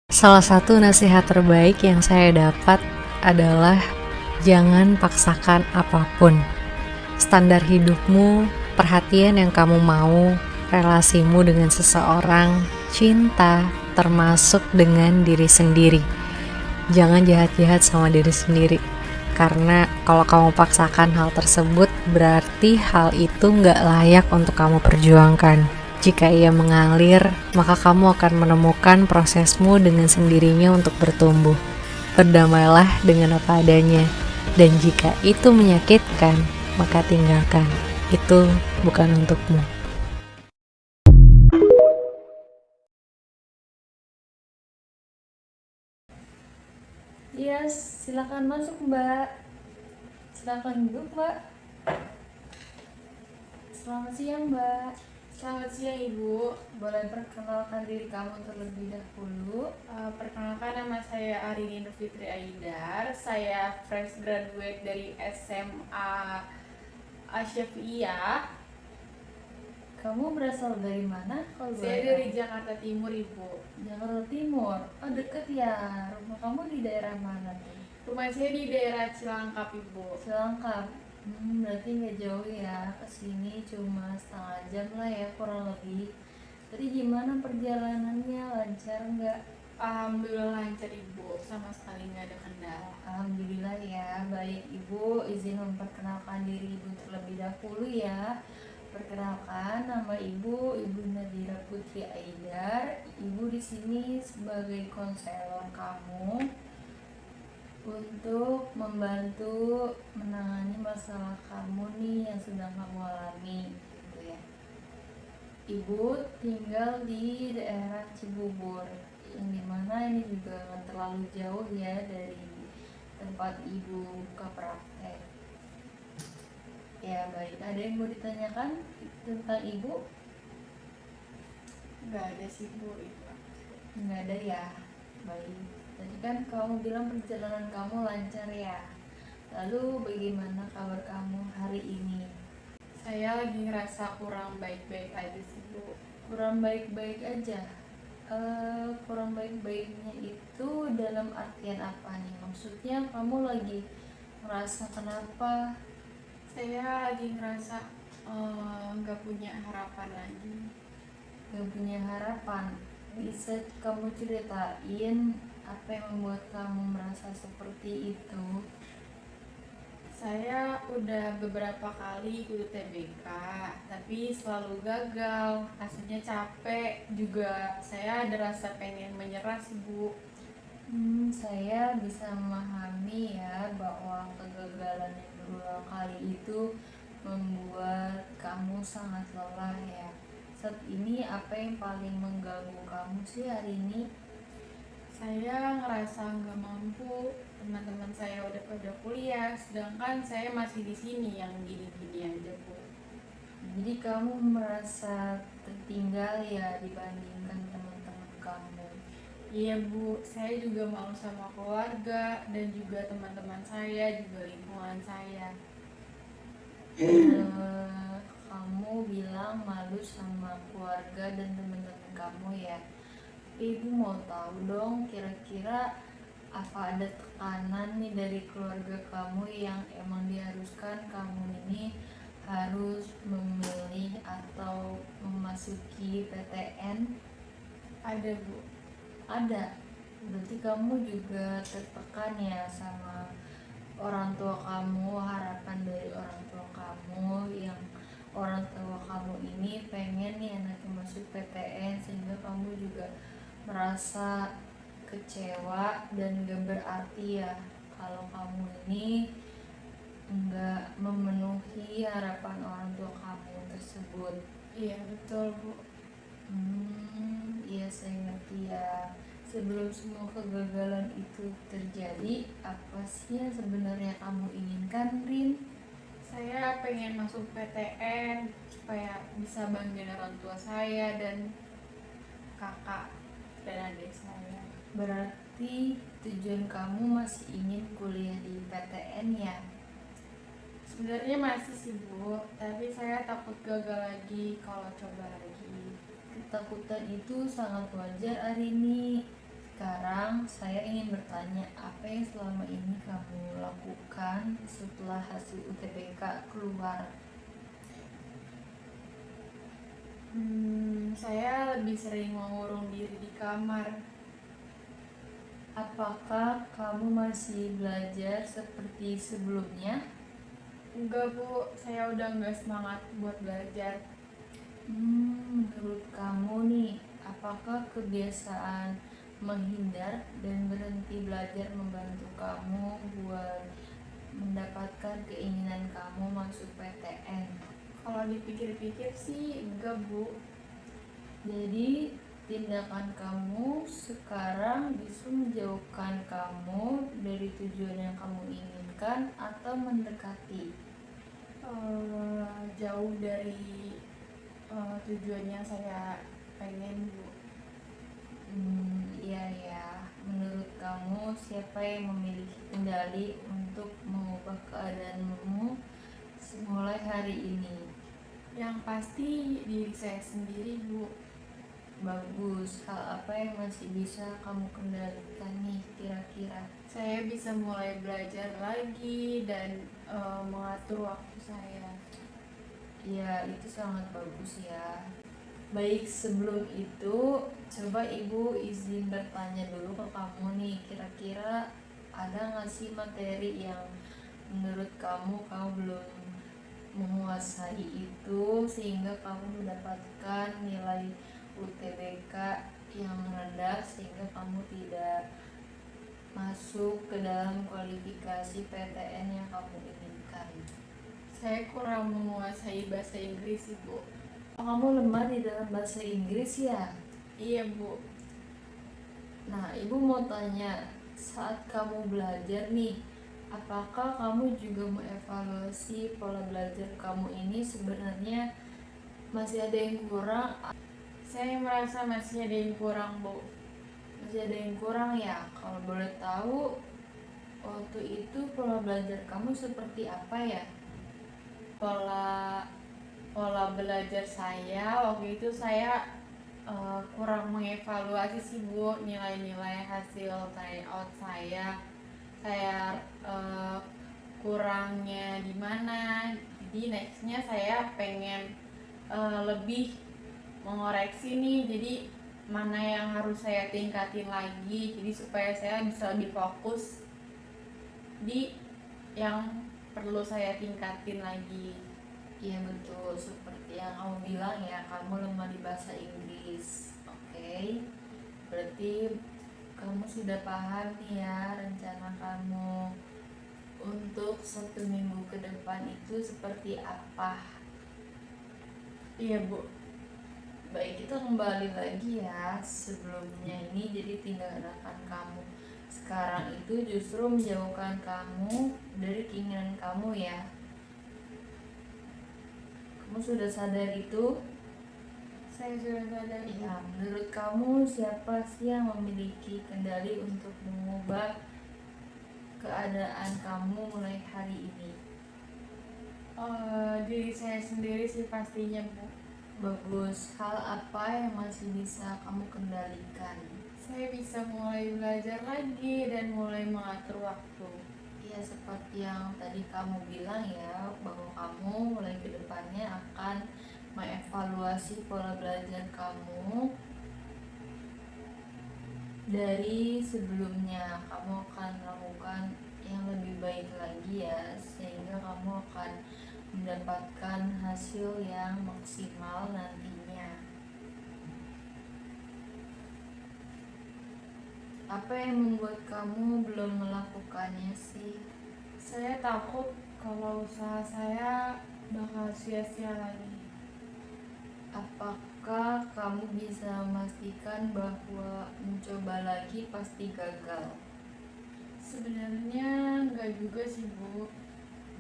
Salah satu nasihat terbaik yang saya dapat adalah jangan paksakan apapun. Standar hidupmu, perhatian yang kamu mau, relasimu dengan seseorang, cinta, termasuk dengan diri sendiri. Jangan jahat-jahat sama diri sendiri. Karena kalau kamu paksakan hal tersebut, berarti hal itu nggak layak untuk kamu perjuangkan. Jika ia mengalir, maka kamu akan menemukan prosesmu dengan sendirinya untuk bertumbuh. Berdamailah dengan apa adanya, dan jika itu menyakitkan, maka tinggalkan. Itu bukan untukmu. Iya, silakan masuk Mbak. Silakan duduk Mbak. Selamat siang Mbak. Selamat siang Ibu. Boleh perkenalkan diri kamu terlebih dahulu? Perkenalkan, nama saya Arini Nur Fitri Aidar. Saya fresh graduate dari SMA Asyafi'iyah. Kamu berasal dari mana? Kalau Saya boleh dari tahu? Jakarta Timur Ibu. Jakarta Timur. Oh, deket ya. Rumah kamu di daerah mana tuh? Rumah saya di daerah Cilangkap Ibu. Cilangkap. Berarti nggak jauh ya. Kesini cuma setengah jam lah ya kurang lebih. Tadi gimana perjalanannya? Lancar nggak? Alhamdulillah lancar Ibu, sama sekali nggak ada kendala. Alhamdulillah ya. Baik Ibu, izin memperkenalkan diri Ibu terlebih dahulu ya. Perkenalkan, nama Ibu Nadira Putri Aidar. Ibu di sini sebagai konselor kamu untuk membantu menangani masalah kamu nih yang sedang kamu alami, gitu ya. Ibu tinggal di daerah Cibubur, yang dimana ini juga nggak terlalu jauh ya dari tempat Ibu buka praktek. Ya baik, ada yang mau ditanyakan tentang Ibu? Nggak ada sih Bu Ibu. Nggak ada ya. Baik, tadi kan kamu bilang perjalanan kamu lancar ya. Lalu bagaimana kabar kamu hari ini? Saya lagi ngerasa kurang baik-baik aja sih Bu. Kurang baik-baik aja. Kurang baik-baiknya itu dalam artian apa nih? Maksudnya kamu lagi ngerasa kenapa? Saya lagi ngerasa nggak punya harapan lagi. Gak punya harapan. Bisa kamu ceritain apa yang membuat kamu merasa seperti itu? Saya udah beberapa kali ikut UTBK, tapi selalu gagal. Rasanya capek, juga saya ada rasa pengen menyerah sih Bu. Saya bisa memahami ya bahwa kegagalan yang berulang kali itu membuat kamu sangat lelah ya. Saat ini apa yang paling mengganggu kamu sih hari ini? Saya ngerasa nggak mampu. Teman-teman saya udah pada kuliah, sedangkan saya masih di sini yang gini-gini aja Bu. Jadi kamu merasa tertinggal ya dibandingkan teman-teman kamu. Iya Bu, saya juga mau sama keluarga dan juga teman-teman saya, juga lingkungan saya. Kamu bilang malu sama keluarga dan teman-teman kamu ya. Ibu mau tahu dong, kira-kira apa ada tekanan nih dari keluarga kamu yang emang diharuskan kamu ini harus memilih atau memasuki PTN? Ada Bu. Ada. Berarti kamu juga tertekan ya sama orang tua kamu, harapan dari orang tua kamu yang orang tua kamu ini pengen nih anaknya masuk PTN, sehingga kamu juga merasa kecewa dan gak berarti ya kalau kamu ini enggak memenuhi harapan orang tua kamu tersebut. Iya betul Bu. Iya saya ngerti ya. Sebelum semua kegagalan itu terjadi, apa sih yang sebenarnya kamu inginkan, Rin? Saya pengen masuk PTN supaya bisa banggain orang tua saya dan kakak dan adik saya. Berarti tujuan kamu masih ingin kuliah di PTN ya? Sebenarnya masih sih Bu, tapi saya takut gagal lagi kalau coba lagi. Ketakutan itu sangat wajar hari ini. Sekarang saya ingin bertanya, apa yang selama ini kamu lakukan setelah hasil UTBK keluar? Saya lebih sering mengurung diri di kamar. Apakah kamu masih belajar seperti sebelumnya? Enggak bu, saya udah nggak semangat buat belajar. Menurut kamu nih, apakah kebiasaan menghindar dan berhenti belajar membantu kamu buat mendapatkan keinginan kamu masuk PTN? Kalau dipikir-pikir sih enggak bu. Jadi tindakan kamu sekarang justru menjauhkan kamu dari tujuan yang kamu inginkan atau mendekati? Jauh dari tujuan yang saya pengen bu. Iya ya. Menurut kamu siapa yang memiliki kendali untuk mengubah keadaanmu mulai hari ini? Yang pasti diri saya sendiri bu. Bagus. Hal apa yang masih bisa kamu kendalikan nih kira-kira? Saya bisa mulai belajar lagi dan mengatur waktu saya. Ya, itu sangat bagus ya. Baik, sebelum itu coba ibu izin bertanya dulu ke kamu nih, kira-kira ada nggak sih materi yang menurut kamu belum menguasai itu sehingga kamu mendapatkan nilai UTBK yang rendah sehingga kamu tidak masuk ke dalam kualifikasi PTN yang kamu inginkan? Saya kurang menguasai bahasa Inggris ibu. Oh, kamu lemah di dalam bahasa Inggris ya? Iya bu. Nah, ibu mau tanya, saat kamu belajar nih, apakah kamu juga mengevaluasi pola belajar kamu ini sebenarnya masih ada yang kurang? Saya merasa masih ada yang kurang bu. Masih ada yang kurang ya? Kalau boleh tahu, waktu itu pola belajar kamu seperti apa ya? Pola belajar saya waktu itu saya kurang mengevaluasi sih bu nilai-nilai hasil tryout saya kurangnya di mana. Jadi nextnya saya pengen lebih mengoreksi nih, jadi mana yang harus saya tingkatin lagi, jadi supaya saya bisa lebih fokus di yang perlu saya tingkatin lagi. Iya betul, seperti yang kamu bilang ya, kamu lemah di bahasa Inggris. Oke, berarti kamu sudah paham nih ya rencana kamu untuk 1 minggu ke depan itu seperti apa. Iya bu. Baik, kita kembali lagi ya sebelumnya ini. Jadi tindakan kamu sekarang itu justru menjauhkan kamu dari keinginan kamu ya. Kamu sudah sadar itu? Saya sudah sadar. Ya, menurut kamu siapa sih yang memiliki kendali untuk mengubah keadaan kamu mulai hari ini? Diri saya sendiri sih pastinya bu. Bagus. Hal apa yang masih bisa kamu kendalikan? Saya bisa mulai belajar lagi dan mulai mengatur waktu. Ya, seperti yang tadi kamu bilang ya, bahwa kamu mulai ke depannya akan mengevaluasi pola belajar kamu dari sebelumnya. Kamu akan melakukan yang lebih baik lagi ya, sehingga kamu akan mendapatkan hasil yang maksimal nantinya. Apa yang membuat kamu belum melakukannya sih? Saya takut kalau usaha saya bakal sia-sia lagi. Apakah kamu bisa memastikan bahwa mencoba lagi pasti gagal? Sebenarnya enggak juga sih bu.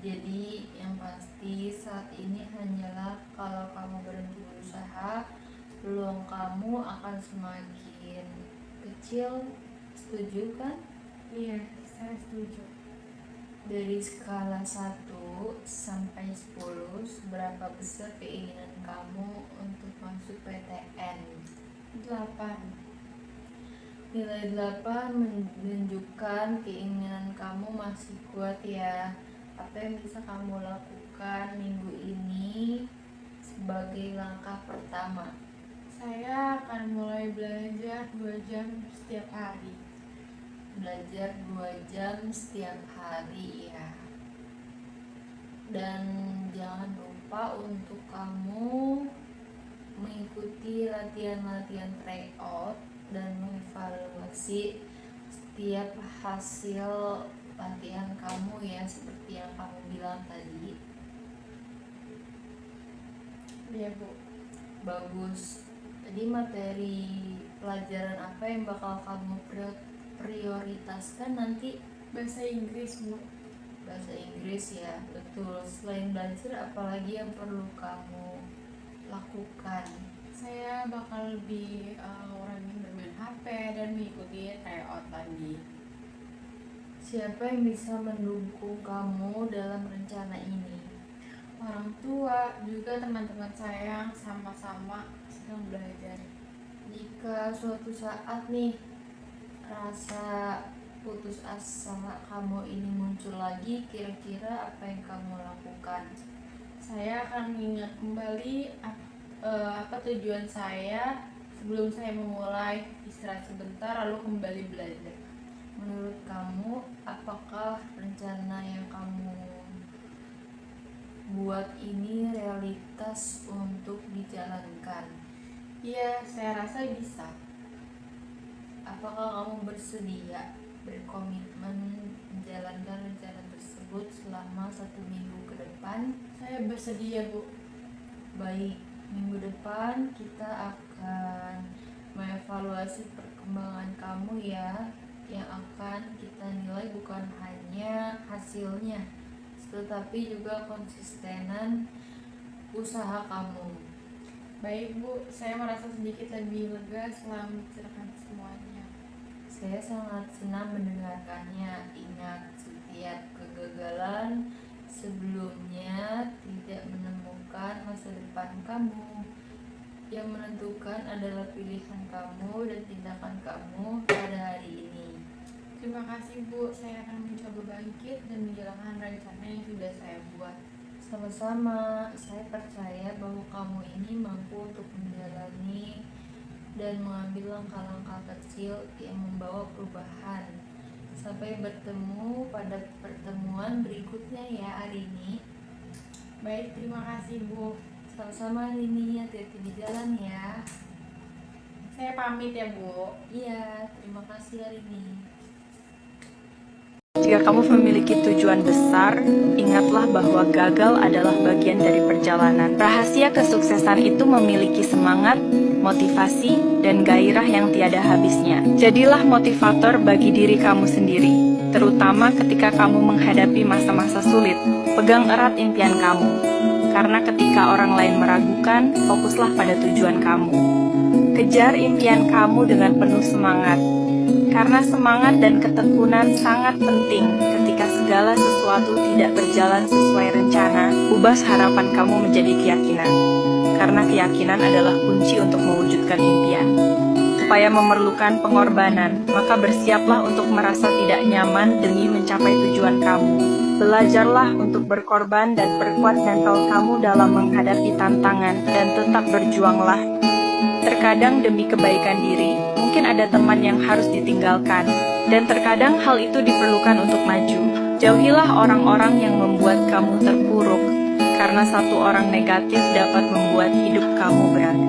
Jadi yang pasti saat ini hanyalah kalau kamu berhenti berusaha, peluang kamu akan semakin kecil. Setuju kan? Iya, saya setuju. Dari skala 1 sampai 10, seberapa besar keinginan kamu untuk masuk PTN? 8. Nilai 8 menunjukkan keinginan kamu masih kuat ya. Apa yang bisa kamu lakukan minggu ini sebagai langkah pertama? Saya akan mulai belajar 2 jam setiap hari. Belajar 2 jam setiap hari ya. Dan jangan lupa untuk kamu mengikuti latihan-latihan tryout dan mengevaluasi setiap hasil latihan kamu ya, seperti yang kamu bilang tadi. Iya Bu. Bagus. Jadi materi pelajaran apa yang bakal kamu prioritaskan nanti? Bahasa Inggris Bu. Bahasa Inggris ya, betul. Selain belajar, apalagi yang perlu kamu lakukan? Saya bakal lebih rajin bermain HP dan mengikuti tryout lagi. Siapa yang bisa mendukung kamu dalam rencana ini? Orang tua, juga teman-teman saya yang sama-sama sedang belajar. Jika suatu saat nih rasa putus asa kamu ini muncul lagi, kira-kira apa yang kamu lakukan? Saya akan mengingat kembali apa tujuan saya sebelum saya memulai, istirahat sebentar lalu kembali belajar. Menurut kamu, apakah rencana yang kamu buat ini realitas untuk dijalankan? Iya, saya rasa bisa. Apakah kamu bersedia berkomitmen menjalankan rencana tersebut selama 1 minggu ke depan? Saya bersedia Bu. Baik, minggu depan kita akan mengevaluasi perkembangan kamu ya, yang akan kita nilai bukan hanya hasilnya, tetapi juga konsistenan usaha kamu. Baik Bu, saya merasa sedikit lebih lega setelah menceritakan semuanya. Saya sangat senang mendengarkannya. Ingat, setiap kegagalan sebelumnya tidak menemukan masa depan kamu. Yang menentukan adalah pilihan kamu dan tindakan kamu pada hari ini. Terima kasih Bu, saya akan mencoba bangkit dan menjalankan rencana yang sudah saya buat. Sama-sama, saya percaya bahwa kamu ini mampu untuk menjalani dan mengambil langkah-langkah kecil yang membawa perubahan. Sampai bertemu pada pertemuan berikutnya ya Arini. Baik, terima kasih Bu. Sama-sama Arini, hati-hati di jalan ya. Saya pamit ya Bu. Iya, terima kasih Arini. Jika kamu memiliki tujuan besar, ingatlah bahwa gagal adalah bagian dari perjalanan. Rahasia kesuksesan itu memiliki semangat, motivasi, dan gairah yang tiada habisnya. Jadilah motivator bagi diri kamu sendiri, terutama ketika kamu menghadapi masa-masa sulit. Pegang erat impian kamu, karena ketika orang lain meragukan, fokuslah pada tujuan kamu. Kejar impian kamu dengan penuh semangat, karena semangat dan ketekunan sangat penting ketika segala sesuatu tidak berjalan sesuai rencana. Ubah harapan kamu menjadi keyakinan, karena keyakinan adalah kunci untuk mewujudkan impian. Upaya memerlukan pengorbanan, maka bersiaplah untuk merasa tidak nyaman demi mencapai tujuan kamu. Belajarlah untuk berkorban dan perkuat mental kamu dalam menghadapi tantangan, dan tetap berjuanglah. Terkadang demi kebaikan diri, mungkin ada teman yang harus ditinggalkan, dan terkadang hal itu diperlukan untuk maju. Jauhilah orang-orang yang membuat kamu terpuruk, karena satu orang negatif dapat membuat hidup kamu berantakan.